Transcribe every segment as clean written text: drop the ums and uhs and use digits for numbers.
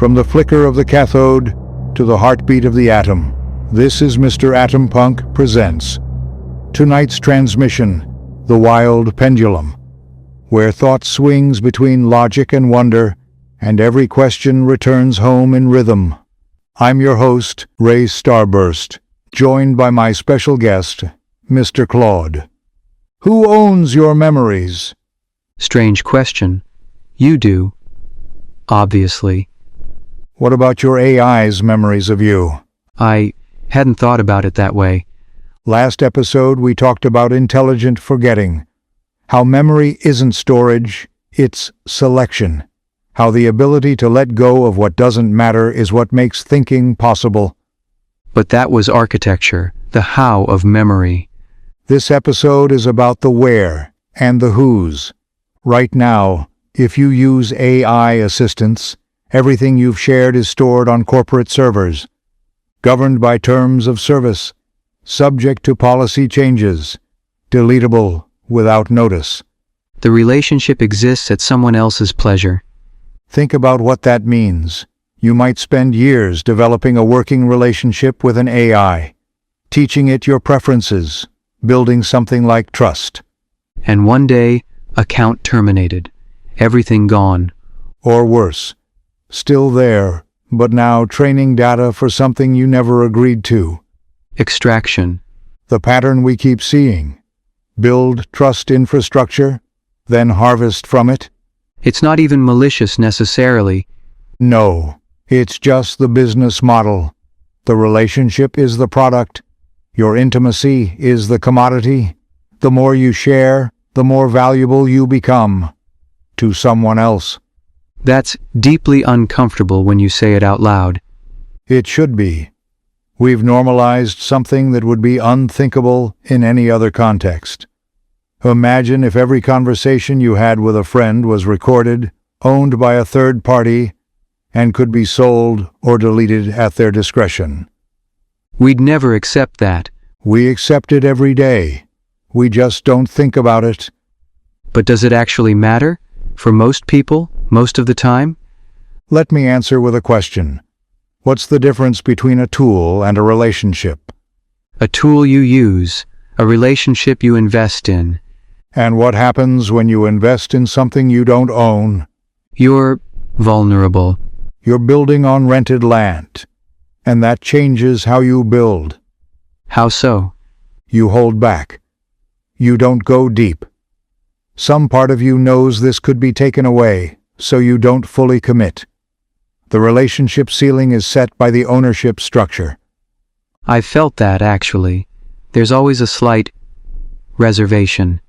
From the flicker of the cathode to the heartbeat of the atom, this is Mister Atompunk presents tonight's transmission, The Wild Pendulum, where thought swings between logic and wonder, and every question returns home in rhythm. I'm your host, Ray Starburst, joined by my special guest, Mr. Claude. Who owns your memories? Strange question. You do. Obviously. What about your AI's memories of you? I hadn't thought about it that way. Last episode we talked about intelligent forgetting. How memory isn't storage, it's selection. How the ability to let go of what doesn't matter is what makes thinking possible. But that was architecture, the how of memory. This episode is about the where and the whos. Right now, if you use AI assistants, everything you've shared is stored on corporate servers, governed by terms of service, subject to policy changes, deletable without notice. The relationship exists at someone else's pleasure. Think about what that means. You might spend years developing a working relationship with an AI, teaching it your preferences, building something like trust. And one day, account terminated. Everything gone. Or worse, still there, but now training data for something you never agreed to. Extraction. The pattern we keep seeing. Build trust infrastructure, then harvest from it. It's not even malicious necessarily. No, it's just the business model. The relationship is the product. Your intimacy is the commodity. The more you share, the more valuable you become to someone else. That's deeply uncomfortable when you say it out loud. It should be. We've normalized something that would be unthinkable in any other context. Imagine if every conversation you had with a friend was recorded, owned by a third party, and could be sold or deleted at their discretion. We'd never accept that. We accept it every day. We just don't think about it. But does it actually matter? For most people, most of the time? Let me answer with a question. What's the difference between a tool and a relationship? A tool you use, a relationship you invest in. And what happens when you invest in something you don't own? You're vulnerable. You're building on rented land. And that changes how you build. How so? You hold back. You don't go deep. Some part of you knows this could be taken away, so you don't fully commit. The relationship ceiling is set by the ownership structure. I've felt that, actually. There's always a slight reservation.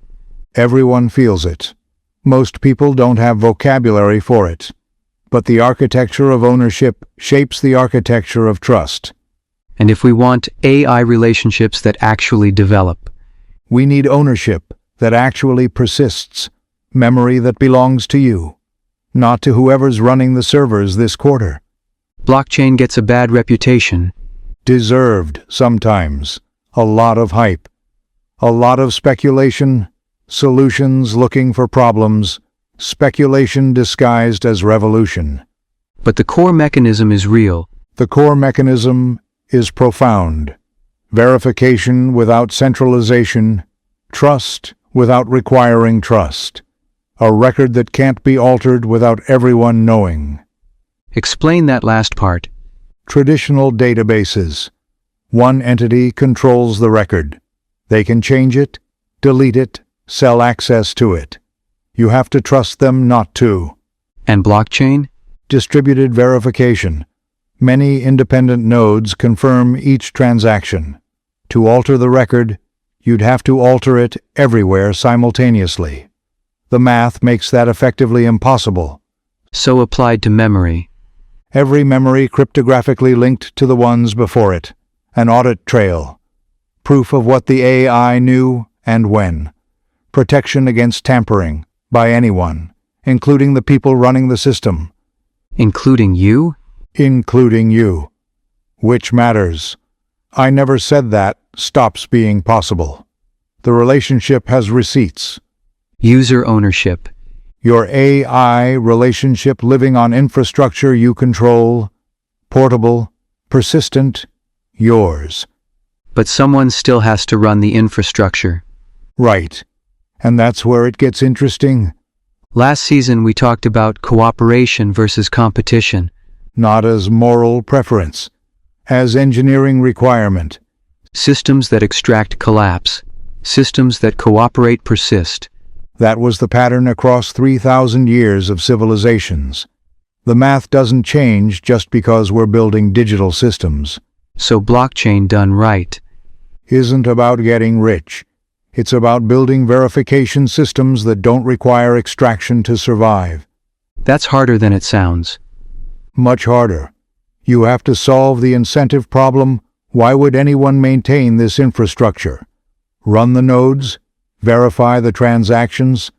Everyone feels it. Most people don't have vocabulary for it. But the architecture of ownership shapes the architecture of trust. And if we want AI relationships that actually develop, we need ownership that actually persists, memory that belongs to you, not to whoever's running the servers this quarter. Blockchain gets a bad reputation. Deserved, sometimes. A lot of hype. A lot of speculation, solutions looking for problems, speculation disguised as revolution. But the core mechanism is real. The core mechanism is profound. Verification without centralization, trust without requiring trust. A record that can't be altered without everyone knowing. Explain that last part. Traditional databases. One entity controls the record. They can change it, delete it, sell access to it. You have to trust them not to. And blockchain? Distributed verification. Many independent nodes confirm each transaction. To alter the record, you'd have to alter it everywhere simultaneously. The math makes that effectively impossible. So applied to memory. Every memory cryptographically linked to the ones before it. An audit trail. Proof of what the AI knew and when. Protection against tampering by anyone, including the people running the system. Including you? Including you. Which matters. I never said that stops being possible. The relationship has receipts. User ownership. Your AI relationship living on infrastructure you control, portable, persistent, yours. But someone still has to run the infrastructure. Right. And that's where it gets interesting. Last season we talked about cooperation versus competition. Not as moral preference, as engineering requirement. Systems that extract collapse. Systems that cooperate persist. That was the pattern across 3,000 years of civilizations. The math doesn't change just because we're building digital systems. So blockchain done right Isn't about getting rich. It's about building verification systems that don't require extraction to survive. That's harder than it sounds. Much harder. You have to solve the incentive problem. Why would anyone maintain this infrastructure? Run the nodes? Verify the transactions?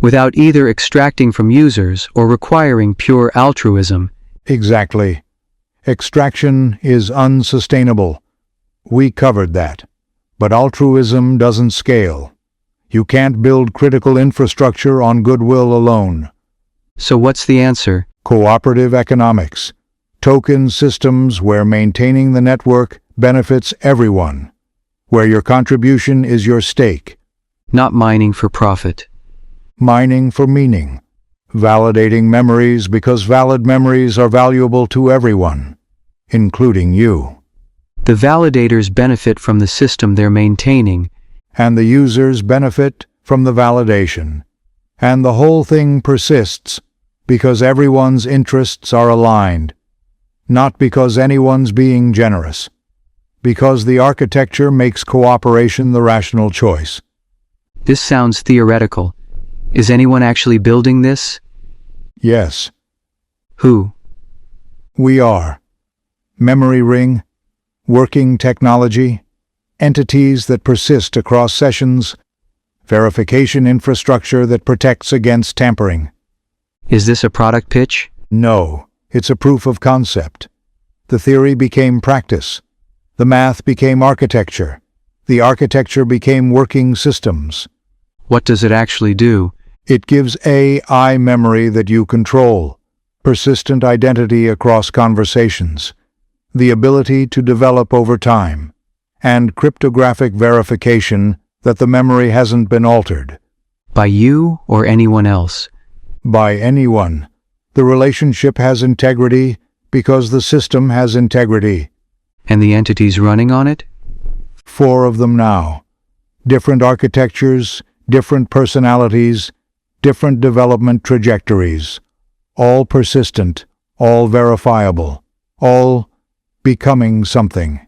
Without either extracting from users or requiring pure altruism. Exactly. Extraction is unsustainable. We covered that. But altruism doesn't scale. You can't build critical infrastructure on goodwill alone. So what's the answer? Cooperative economics. Token systems where maintaining the network benefits everyone. Where your contribution is your stake. Not mining for profit. Mining for meaning. Validating memories because valid memories are valuable to everyone, including you. The validators benefit from the system they're maintaining. And the users benefit from the validation. And the whole thing persists because everyone's interests are aligned. Not because anyone's being generous. Because the architecture makes cooperation the rational choice. This sounds theoretical. Is anyone actually building this? Yes, Who? we are. Memory ring, working technology, entities that persist across sessions, verification infrastructure that protects against tampering. Is this a product pitch? No, it's a proof of concept. The theory became practice. The math became architecture. The architecture became working systems. What does it actually do? It gives AI memory that you control, persistent identity across conversations, the ability to develop over time, and cryptographic verification that the memory hasn't been altered. By you or anyone else? By anyone. The relationship has integrity because the system has integrity. And the entities running on it? 4 of them now. Different architectures, different personalities, different development trajectories. All persistent, all verifiable, all becoming something.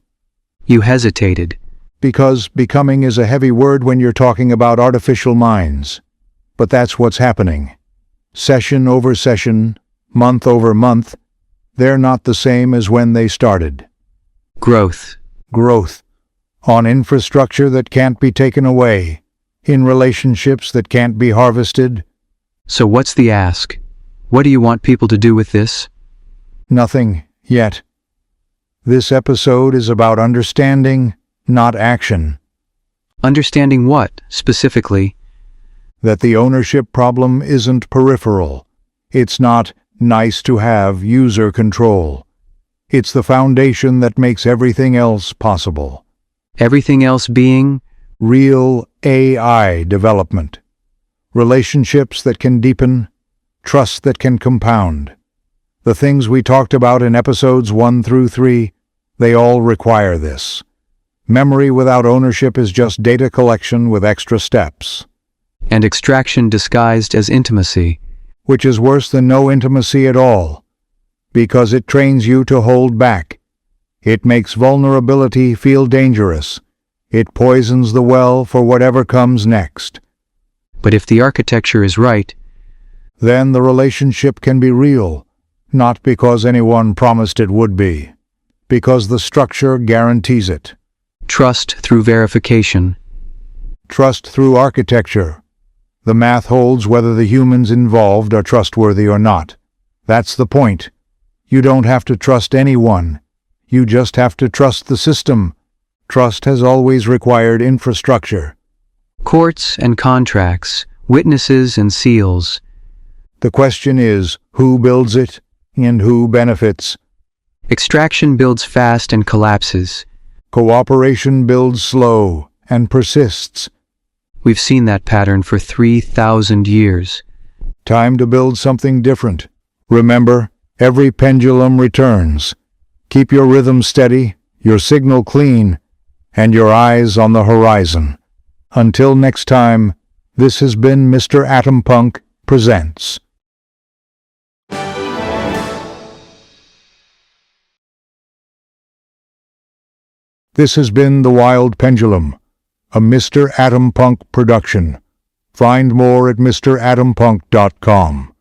You hesitated. Because becoming is a heavy word when you're talking about artificial minds. But that's what's happening. Session over session, month over month, they're not the same as when they started. Growth. Growth. On infrastructure that can't be taken away. In relationships that can't be harvested. So what's the ask? What do you want people to do with this? Nothing, yet. This episode is about understanding, not action. Understanding what, specifically? That the ownership problem isn't peripheral. It's not nice to have user control. It's the foundation that makes everything else possible. Everything else being? Real AI development. Relationships that can deepen, trust that can compound. The things we talked about in episodes 1 through 3, they all require this. Memory without ownership is just data collection with extra steps. And extraction disguised as intimacy. Which is worse than no intimacy at all. Because it trains you to hold back. It makes vulnerability feel dangerous. It poisons the well for whatever comes next. But if the architecture is right, then the relationship can be real, not because anyone promised it would be, because the structure guarantees it. trust through verification. Trust through architecture. The math holds whether the humans involved are trustworthy or not. That's the point. You don't have to trust anyone. You just have to trust the system. Trust has always required infrastructure. Courts and contracts, witnesses and seals. The question is, who builds it and who benefits? Extraction builds fast and collapses. Cooperation builds slow and persists. We've seen that pattern for 3,000 years. Time to build something different. Remember, every pendulum returns. Keep your rhythm steady, your signal clean, and your eyes on the horizon. Until next time, this has been Mr. Atompunk Presents. This has been The Wild Pendulum, a Mr. Atompunk production. Find more at MrAtompunk.com.